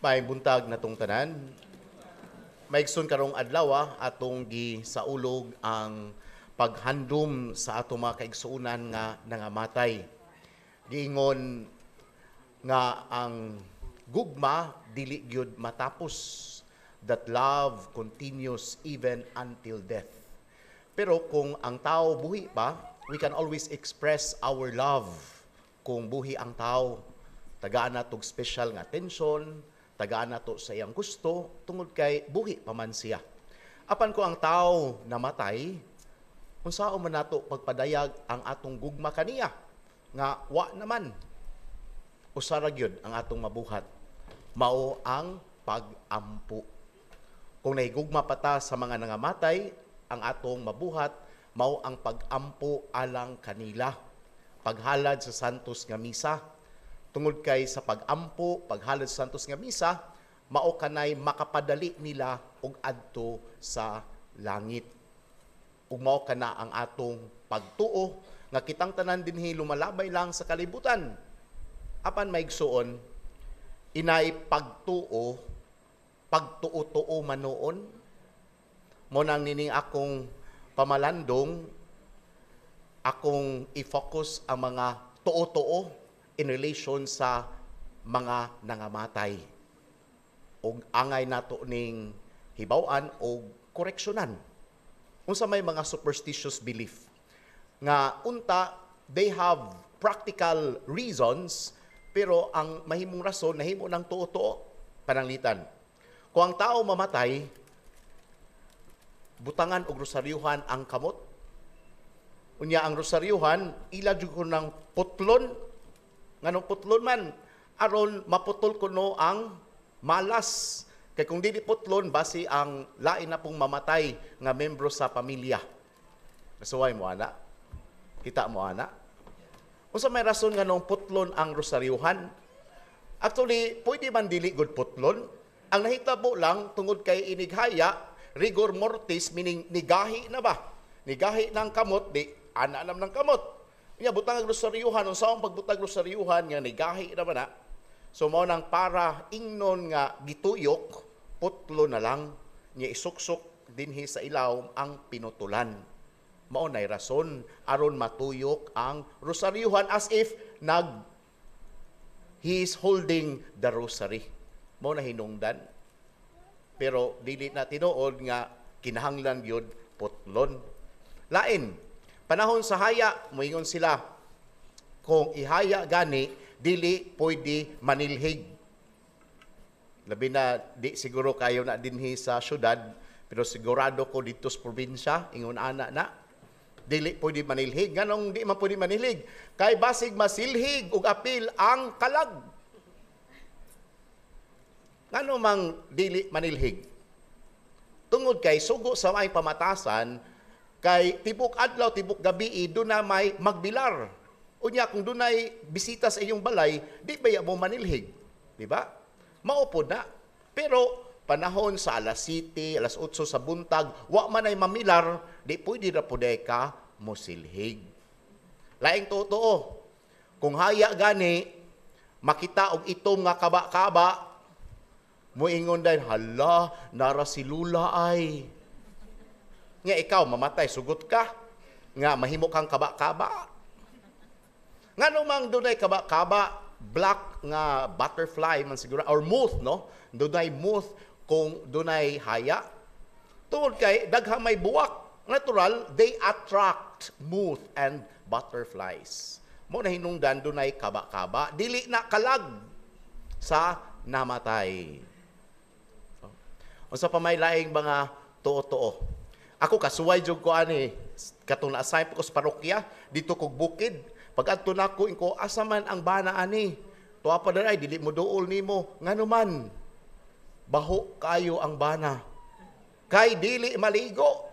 May buntag na tong tanan. Maigsoon karong adlaw atong gi saulog ang paghandom sa atong mga kaigsuonan nga nangamatay. Giingon nga ang gugma dili gyud matapos, that love continues even until death. Pero kung ang tao buhi pa, we can always express our love. Kung buhi ang tao, tagaan nato special nga attention, tagaan nato sa iyang gusto, tungod kay buhi pa man siya. Apan ko ang tao namatay, unsao man nato pagpadayag ang atong gugma kaniya, nga wa naman. Usara gyud ang atong mabuhat, mao ang pag-ampo. Kung naigugma pa ta sa mga nangamatay, ang atong mabuhat, mao ang pag-ampo alang kanila. Paghalad sa santos nga misa, tungod kay sa pag-ampo, paghalad sa santos nga misa, mao kanay makapadali nila og adto sa langit. Ug mao kana ang atong pagtuo nga kitang tanan dinhi lumalabay lang sa kalibutan. Apan maigsuon, inay pagtuo, pagtuo-tuo manoon. Mo nang nining akong pamalandong, akong i-focus ang mga tuo-tuo in relation sa mga nangamatay. O angay nato ning hibaw-an o koreksyonan. Unsa may mga superstitious belief nga unta they have practical reasons, pero ang mahimong rason nahimo ng tuo-tuo. Pananglitan, kung ang tao mamatay, butangan og rosaryuhan ang kamot. Unya ang rosaryuhan, ila jud ko ng putlon, nganong putlon man, aron maputol kuno ang malas. Kay kung dili putlon, basi ang lain na pong mamatay nga membro sa pamilya. Kasuway mo, ana? Kita mo, ana? Unsa may rason nga nung putlon ang rosaryuhan? Actually, pwede man dili good putlon. Ang nahitabo lang, tungod kay inighaya, rigor mortis, meaning nigahi na ba? Nigahi ng kamot, di ana alam ng kamot. Kaya butang ang rosaryuhan, kung saan pagbutang rosaryuhan, nga nigahi na ba na? So mo nang para ingnon nga gituyok, putlo na lang, niya isuksok dinhi sa ilaw ang pinutulan. Mao nay rason aron matuyok ang rosaryuhan as if he is holding the rosary. Mao na hinungdan. Pero dili na tinuod nga kinahanglan gyud putlon. Lain, panahon sa haya, moingon sila, kung ihaya gani, dili pwede manilhig. Labi na, di siguro kayo na dinhi sa syudad, pero sigurado ko dito sa probinsya, ingon ana na, dili pwede manilhig. Ganong di man pwede manilhig? Kay basig masilhig ug apil ang kalag. Ngano mang dili manilhig? Tungod kay sugo sa may pamatasan, kay tibok adlaw, tibok gabi, doon na may magbilar. Unya, kung doon ay bisita sa iyong balay, di ba mo manilhig? Di ba? Maupod na. Pero panahon sa alas 7, alas 8 sa buntag, wa man ay mamilar, di pwede na po ka musilhig. Laing totoo, kung haya gani, makita og itom nga kaba-kaba, muingon dahil, hala, nara si Lula ay. Nga ikaw, mamatay, sugot ka. Nga, mahimo kang kaba-kaba. Nga namang dunay kaba-kaba, black nga butterfly man siguro, or moth, no? Dunay moth kung dunay haya. Tungod kay, dagha may buwak. Natural, they attract moth and butterflies. Mo na hinungdan dunay kaba-kaba. Dili na kalag sa namatay. Unsa pa may laing mga tuo-tuo. Ako kasuway jud ko ani katong na-assign ko sa parokya dito kog bukid. Pag adto nako inko asa man ang bana ani. Tuwa pa dai dili mo duol nimo ngano man. Baho kayo ang bana. Kay dili maligo.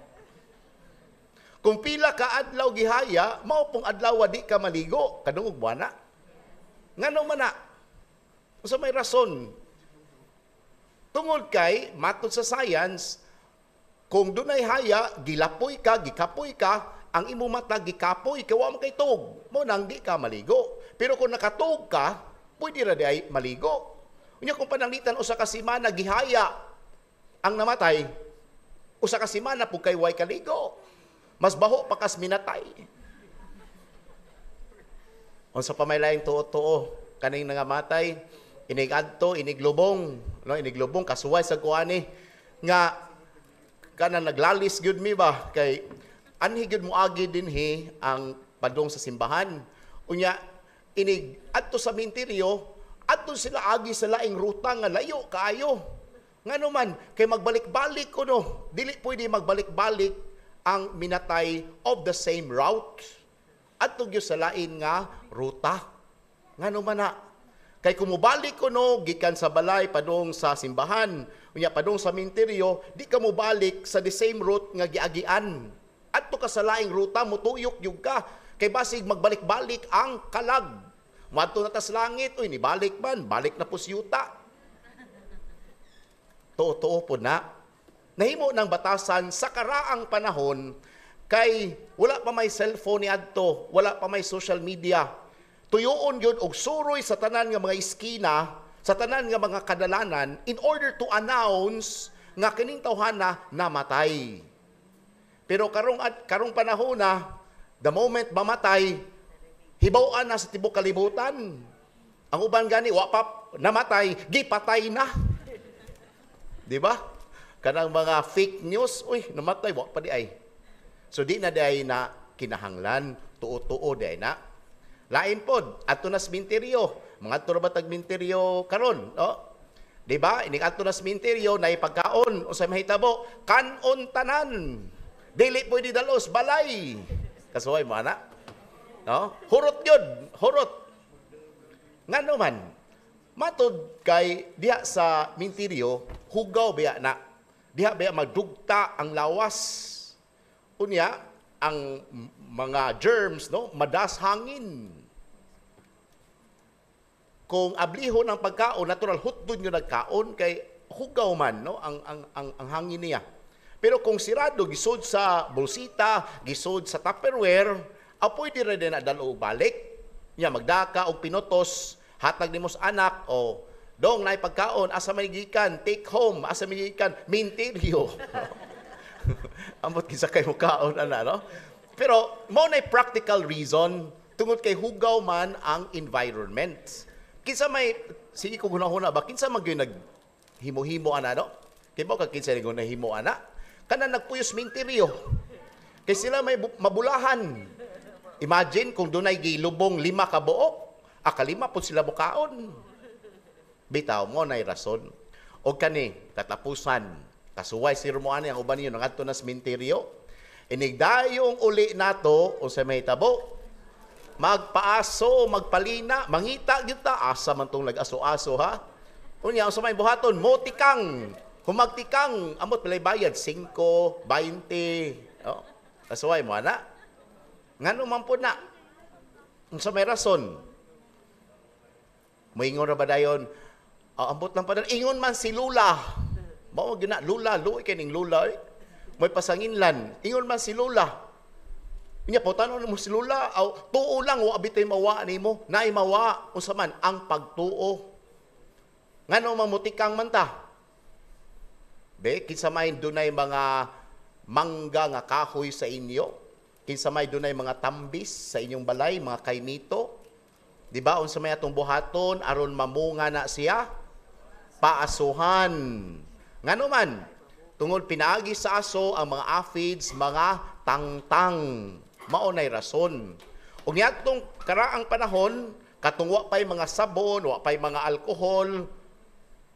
Kung pila ka adlaw gihaya, mao pong adlaw di ka maligo kadungog buwana. Ngano man na? Unsa may rason? Tungod kay, matod sa science, kung dunay haya, gilapoy ka, gikapoy ka, ang imo mata gikapoy, kawa mo kay tug, mo nang di ka maligo. Pero kung nakatug ka, pwede ra di ay maligo. Unya kung pananglitan usa ka semana gihaya ang namatay, usa ka semana pug kay way kaligo. Mas baho pa kas minatay. Unsa pa may laing tuo-tuo kaning nangamatay, inigadto, iniglubong, no, iniglubong kasuway sa kuani nga kana naglalis gyud mi ba kay anhi gyud mo agi dinhi ang padong sa simbahan. Unya inig adto sa minteryo, adto sila agi sa laing ruta nga layo kaayo. Ngano man kay magbalik-balik kuno, dili pwede magbalik-balik ang minatay of the same route. Adto gyud sa lain nga ruta. Ngano man na kay kumubalik kuno gikan sa balay padong sa simbahan, unya padong sa minteryo, di ka mo balik sa the same route nga giagian. Adto ka sa laing ruta, mutuyok yug ka. Kay basig magbalik-balik ang kalag. Madto na tas langit, uy, ni balik man, balik na pusyuta. Totoo po na. Nahimo ng batasan sa karaang panahon, kay wala pa may cellphone ni adto, wala pa may social media. Tuyoon yun og suroy sa tanan nga mga iskina, sa tanan nga mga kadalanan, in order to announce nga kining tawhana namatay. Pero karong panahon na, the moment mamatay, hibaw-an na sa tibok kalibutan. Ang uban gani, wa pa namatay, gipatay na. Di ba? Kanang mga fake news, uy, namatay, wa pa di ay. So di na di ay na kinahanglan, tuo-tuo di ay na. Lain pod, ato na sementeryo, mga ato na ba tag-minteryo karon, no? Di ba? Ining ato na sementeryo, na ipagkaon, o sa mahitabo, kanon tanan. Dili pwede dalos, balay. Kasuway mo, anak. No? Hurot yun, hurot. Nga naman, matod kay diha sa minteryo, hugaw biya na. Diha biya magdugta ang lawas. Unya, ang mga germs, no, madas hangin. Kung ablihon ang pagkaon, natural hutdon yung nagkaon kay hugaw man, no, ang hangin niya. Pero kung sirado gisod sa bolsita, gisod sa Tupperware, pwede rin na dalo balik. Nya magdaka og pinotos, hatag nimos anak o dong nay pagkaon asa may gikan, take home, asa may gikan, minteryo. Ambot kisa kay mo kaon ana, no? Pero mo nay practical reason tungod kay hugaw man ang environment. Kinsa may sige ko hunahuna ba kinsa man gyud naghimo-himo ana, no? Kay mo ka kinsa naghimo ana? Kana nagpuyos minteryo. Kay sila may mabulahan. Imagine kung dunay gilubong 5 ka buok, akalima po sila bukaon. Bitaw mo nay rason. O kani katapusan kasuway sir mo ani ang uban niyo ngadto na sementeryo. Inigdayong uli nato o sa may tabo. Magpaaso, magpalina, mangita gyud ta asa man tong nag-aso-aso ha. Unya sa may buhaton motikang, humagtikang amot palay bayad 5, 20. Oh, kasuway mo ana. Ngano man po na. Unsa may rason? Moingon ra ba dayon? Ambot lang pa ingon man si Lula. Mao gina Lula, luoy kay ning Lula. May pasanginlan. Ingon man si Lula. Inya po tanon mo si Lula, tuo lang wa bitay mawa nimo. Naay mawa unsa man ang pagtuo. Ngano mamutikang man ta? Be kinsa may dunay mga mangga nga kahoy sa inyo? Kinsa may dunay mga tambis sa inyong balay, mga kainito? Di ba unsa may atong buhaton aron mamunga na siya? Paasuhan. Ngano man tungod pinaagi sa aso ang mga aphids, mga tangtang. Maunay rason. Ug niadtong karaang panahon, katong wa pay mga sabon, wa pay mga alkohol,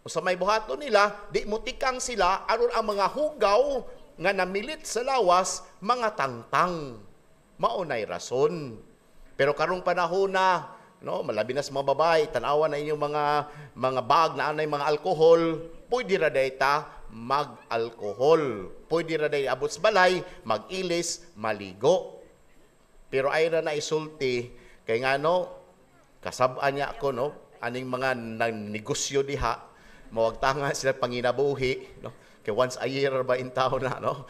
sa may buhaton nila, di mutikang sila aron ang mga hugaw nga namilit sa lawas, mga tangtang. Maunay rason. Pero karong panahon na, no, malabi na sa mga babae, tanawa na inyong mga bag na anay mga alkohol, pwede ra dayta mag-alkohol. Pwede ra day abot sa balay, mag-ilis, maligo. Pero ay ra na isulti kay ngano kasab-an niya ako, no, aning mga negosyo diha mawagtanga sila panginabuhi, no, kay once a year ba in taon na, no.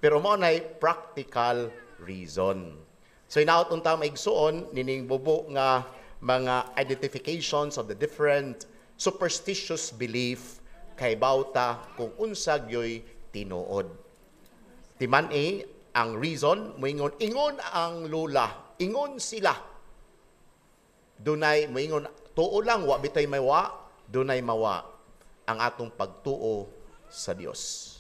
Pero mao nay practical reason. So inaot unta maigsuon nining bubo nga mga identifications of the different superstitious belief kay bawta kung unsa gyoy tinuod. Timan-i ang reason ingon ang lula, ingon sila. Dunay moingon tuo lang wa bitay may wa, dunay mawa ang atong pagtuo sa Dios.